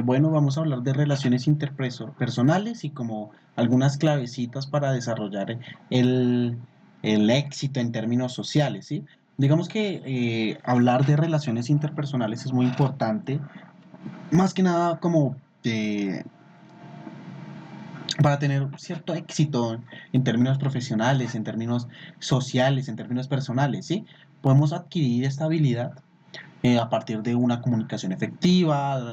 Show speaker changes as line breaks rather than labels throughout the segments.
Bueno, vamos a hablar de relaciones interpersonales y como algunas clavecitas para desarrollar el, el éxito en términos sociales, ¿sí? Digamos que hablar de relaciones interpersonales es muy importante, más que nada como para tener cierto éxito en términos profesionales, en términos sociales, en términos personales, ¿sí? Podemos adquirir esta habilidad a partir de una comunicación efectiva,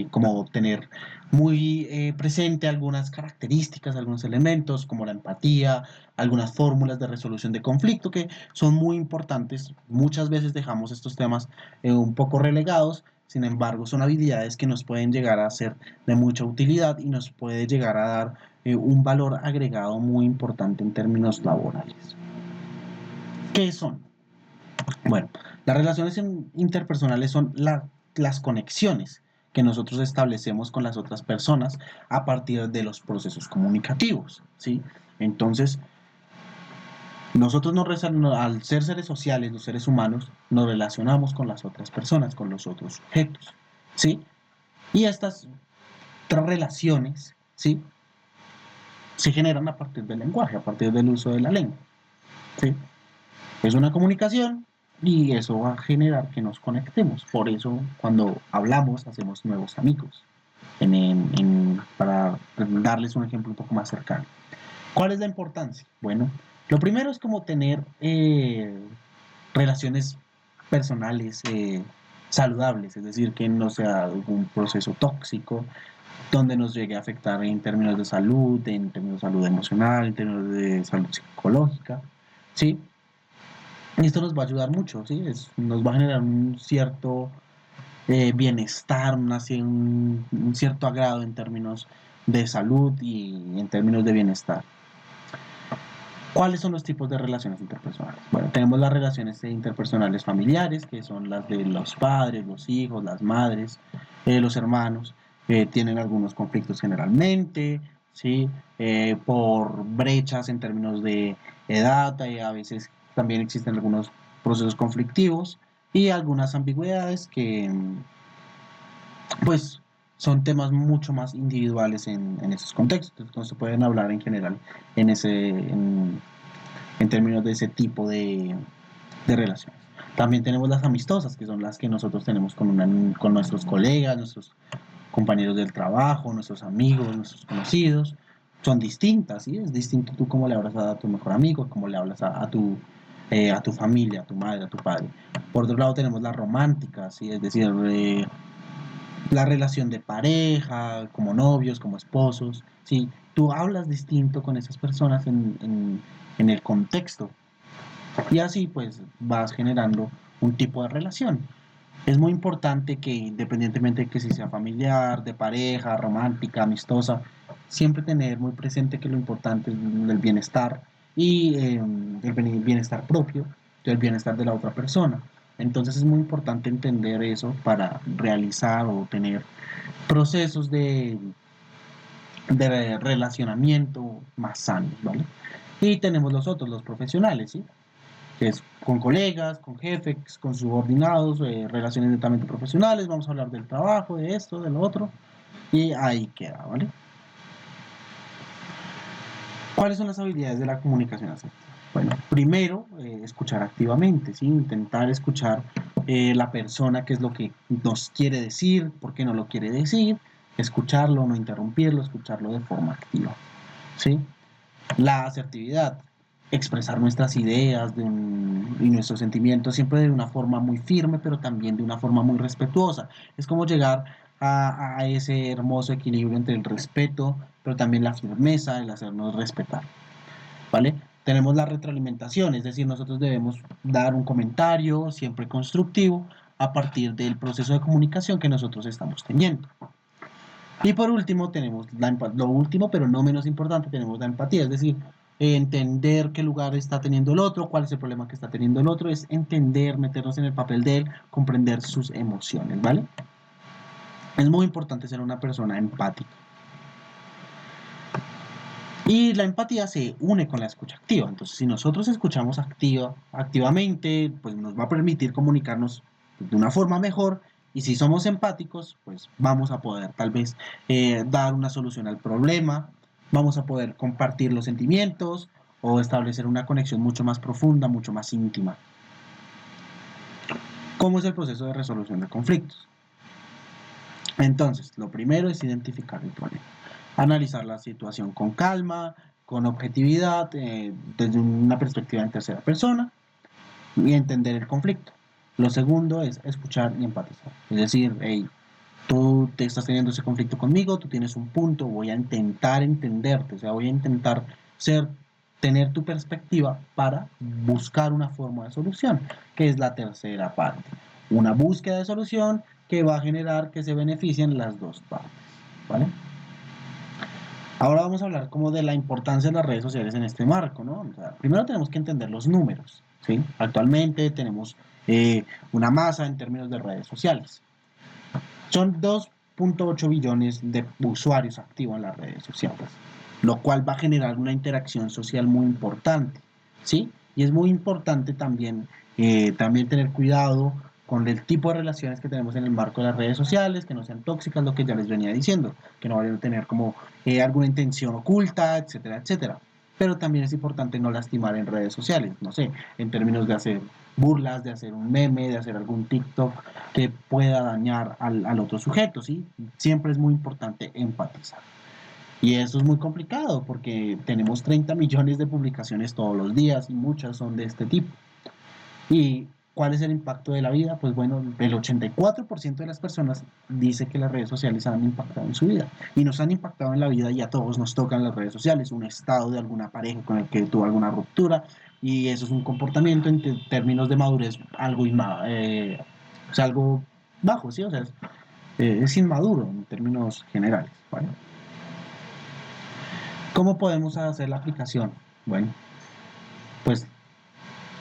como tener muy presente algunas características, algunos elementos como la empatía, algunas fórmulas de resolución de conflicto que son muy importantes. Muchas veces dejamos estos temas un poco relegados, sin embargo son habilidades que nos pueden llegar a ser de mucha utilidad y nos puede llegar a dar un valor agregado muy importante en términos laborales. ¿Qué son? Bueno, las relaciones interpersonales son las conexiones que nosotros establecemos con las otras personas a partir de los procesos comunicativos, ¿sí? Entonces, nosotros al ser seres sociales, los seres humanos, nos relacionamos con las otras personas, con los otros sujetos, ¿sí? Y estas relaciones, ¿sí? Se generan a partir del lenguaje, a partir del uso de la lengua, ¿sí? Es una comunicación y eso va a generar que nos conectemos. Por eso cuando hablamos hacemos nuevos amigos. Para darles un ejemplo un poco más cercano. ¿Cuál es la importancia? Bueno, lo primero es como tener relaciones personales saludables, es decir, que no sea un proceso tóxico, donde nos llegue a afectar en términos de salud, en términos de salud emocional, en términos de salud psicológica, ¿sí? Y esto nos va a ayudar mucho, ¿sí? Nos va a generar un cierto bienestar, un cierto agrado en términos de salud y en términos de bienestar. ¿Cuáles son los tipos de relaciones interpersonales? Bueno, tenemos las relaciones interpersonales familiares, que son las de los padres, los hijos, las madres, los hermanos, tienen algunos conflictos generalmente, ¿sí? Por brechas en términos de edad, a veces también existen algunos procesos conflictivos y algunas ambigüedades que, pues, son temas mucho más individuales en esos contextos, entonces se pueden hablar en general en términos de ese tipo de relaciones. También tenemos las amistosas, que son las que nosotros tenemos con nuestros colegas, nuestros compañeros del trabajo, nuestros amigos, nuestros conocidos. Son distintas, ¿sí? Es distinto tú cómo le hablas a tu mejor amigo, cómo le hablas a tu familia, a tu madre, a tu padre. Por otro lado tenemos las románticas, ¿sí? Es decir, la relación de pareja, como novios, como esposos, ¿sí? Tú hablas distinto con esas personas en el contexto y así pues vas generando un tipo de relación. Es muy importante que independientemente de que si sea familiar, de pareja, romántica, amistosa, siempre tener muy presente que lo importante es el bienestar y el bienestar propio y el bienestar de la otra persona. Entonces es muy importante entender eso para realizar o tener procesos de relacionamiento más sanos, ¿vale? Y tenemos los otros, los profesionales, ¿sí? Que es con colegas, con jefes, con subordinados, relaciones netamente profesionales, vamos a hablar del trabajo, de esto, de lo otro, y ahí queda, ¿vale? ¿Cuáles son las habilidades de la comunicación asertiva? Bueno, primero, escuchar activamente, ¿sí? Intentar escuchar la persona qué es lo que nos quiere decir, por qué no lo quiere decir, escucharlo, no interrumpirlo, escucharlo de forma activa, ¿sí? La asertividad, expresar nuestras ideas y nuestros sentimientos siempre de una forma muy firme, pero también de una forma muy respetuosa. Es como llegar a ese hermoso equilibrio entre el respeto, pero también la firmeza, el hacernos respetar, ¿vale? Tenemos la retroalimentación, es decir, nosotros debemos dar un comentario siempre constructivo a partir del proceso de comunicación que nosotros estamos teniendo. Y por último, tenemos lo último, pero no menos importante, tenemos la empatía, es decir, entender qué lugar está teniendo el otro, cuál es el problema que está teniendo el otro, es entender, meternos en el papel de él, comprender sus emociones, ¿vale? Es muy importante ser una persona empática. Y la empatía se une con la escucha activa. Entonces, si nosotros escuchamos activamente, pues nos va a permitir comunicarnos de una forma mejor Y si somos empáticos, pues vamos a poder tal vez dar una solución al problema, vamos a poder compartir los sentimientos o establecer una conexión mucho más profunda, mucho más íntima. ¿Cómo es el proceso de resolución de conflictos? Entonces, lo primero es identificar el problema, analizar la situación con calma, con objetividad, desde una perspectiva en tercera persona y entender el conflicto. Lo segundo es escuchar y empatizar. Es decir, hey, tú te estás teniendo ese conflicto conmigo, tú tienes un punto, voy a intentar entenderte, o sea, voy a intentar ser, tener tu perspectiva para buscar una forma de solución, que es la tercera parte. Una búsqueda de solución que va a generar que se beneficien las dos partes, ¿vale? Ahora vamos a hablar como de la importancia de las redes sociales en este marco, ¿no? O sea, primero tenemos que entender los números, ¿sí? Actualmente tenemos una masa en términos de redes sociales. Son 2.8 billones de usuarios activos en las redes sociales, lo cual va a generar una interacción social muy importante, ¿sí? Y es muy importante también tener cuidado con el tipo de relaciones que tenemos en el marco de las redes sociales, que no sean tóxicas, lo que ya les venía diciendo, que no vayan a tener como alguna intención oculta, etcétera, etcétera. Pero también es importante no lastimar en redes sociales, no sé, en términos de hacer burlas, de hacer un meme, de hacer algún TikTok que pueda dañar al otro sujeto, ¿sí? Siempre es muy importante empatizar. Y eso es muy complicado porque tenemos 30 millones de publicaciones todos los días y muchas son de este tipo. ¿Y cuál es el impacto de la vida? Pues bueno, el 84% de las personas dice que las redes sociales han impactado en su vida. Y nos han impactado en la vida y a todos nos tocan las redes sociales, un estado de alguna pareja con el que tuvo alguna ruptura. Y eso es un comportamiento en términos de madurez o sea, algo bajo, ¿sí? O sea, es inmaduro en términos generales, ¿vale? ¿Cómo podemos hacer la aplicación? Bueno, pues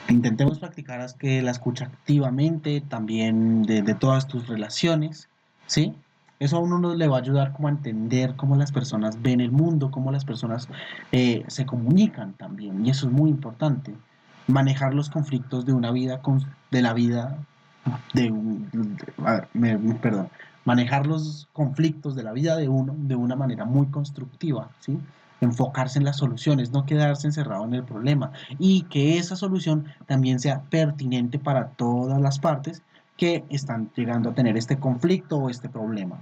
intentemos practicar que la escucha activamente, también de todas tus relaciones, ¿sí? Eso a uno le va a ayudar como a entender cómo las personas ven el mundo, cómo las personas se comunican también, y eso es muy importante. Manejar los conflictos de una vida, de la vida, a ver, perdón, manejar los conflictos de la vida de uno de una manera muy constructiva, ¿sí? Enfocarse en las soluciones, no quedarse encerrado en el problema y que esa solución también sea pertinente para todas las partes que están llegando a tener este conflicto o este problema.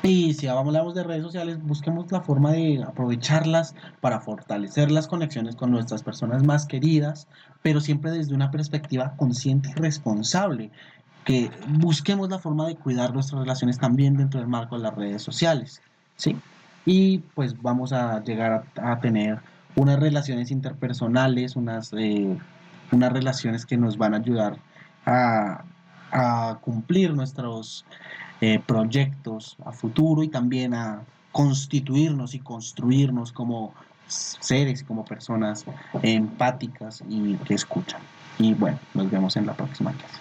Y si hablamos de redes sociales, busquemos la forma de aprovecharlas para fortalecer las conexiones con nuestras personas más queridas, pero siempre desde una perspectiva consciente y responsable, que busquemos la forma de cuidar nuestras relaciones también dentro del marco de las redes sociales, ¿sí? Y pues vamos a llegar a tener unas relaciones interpersonales, unas relaciones que nos van a ayudar a, a cumplir nuestros proyectos a futuro y también a constituirnos y construirnos como seres, como personas empáticas y que escuchan. Y bueno, nos vemos en la próxima clase.